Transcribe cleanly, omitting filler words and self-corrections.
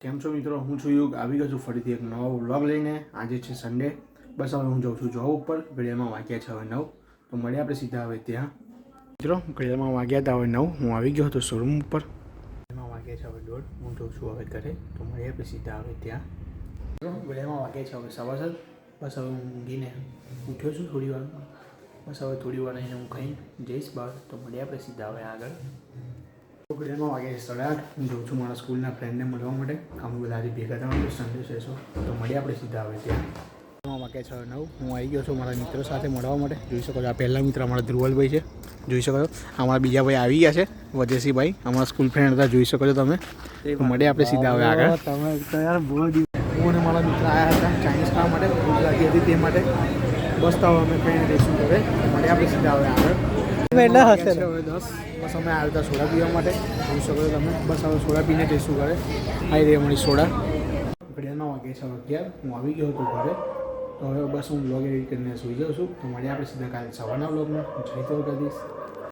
કેમ છો મિત્રો? હું છું યુગ. આવી ગયો છું ફરીથી એક નવો વ્લોગ લઈને. આજે છે સન્ડે. બસ હવે હું જાઉં છું જોબ ઉપર. ઘડિયાળમાં વાગ્યા છે હવે 9. તો મળીએ આપણે સીધા હવે ત્યાં. મિત્રો ઘડિયાળમાં વાગ્યા હતા હવે 9. હું આવી ગયો હતો શોરૂમ ઉપર. ઘડિયાળમાં વાગ્યા છે હવે 1:30. હું જાઉં છું હવે ઘરે. તો મળીએ આપણે સીધા હવે ત્યાં. મિત્રો ઘડિયાળમાં વાગ્યા છે હવે 7:15. બસ હવે હું ઊંઘીને ઉઠ્યો છું થોડી વારમાં. બસ હવે થોડી વાર રહીને હું ખાઈને જઈશ બહાર. તો મળીએ આપણે સીધા હવે આગળ. ઘડિયાળમાં વાગે છે 8:30. હું જાઉં છું મારા સ્કૂલના ફ્રેન્ડને મળવા માટે. અમે બધા આજે ભેગા થવાનું સન્ડે છે તો મળીએ આપણે સીધા હવે ત્યાં. વાગે છે 9. હું આવી ગયો છું મારા મિત્રો સાથે મળવા માટે. જોઈ શકો છો આ પહેલા મિત્ર અમારા ધ્રુવલભાઈ છે. જોઈ શકો છો અમારા બીજા ભાઈ આવી ગયા છે વજયસિંહભાઈ. અમારા સ્કૂલ ફ્રેન્ડ હતા, જોઈ શકો છો તમે. મળીએ આપણે સીધા હવે આગળ. તમે તો યાર બહુ હું અને મારા મિત્ર આવ્યા હતા ચાઇનીઝ ખાવા માટે. ભૂખ લાગી હતી તે માટે. બસ તો અમે કહીને રહીશું ઘરે. મળીએ આપણે સીધા હવે આગળ. વેલા હશે હવે 10. બસ અમે આવ્યા હતા સોડા પીવા માટે. જોઈ શકો છો તમે. બસ હવે સોડા પીને જઈશું ઘરે. આવી રહી અમારી સોડા. ઘડિયાળમાં વાગે છે 11. હું આવી ગયો હતો ઘરે. તો હવે બસ હું બ્લોગ એડિટ કરીને સૂઈ જાઉં છું. તો મળીએ આપણે સીધા કાલે સવારના બ્લોગમાં. જય દ્વારકાધીશ.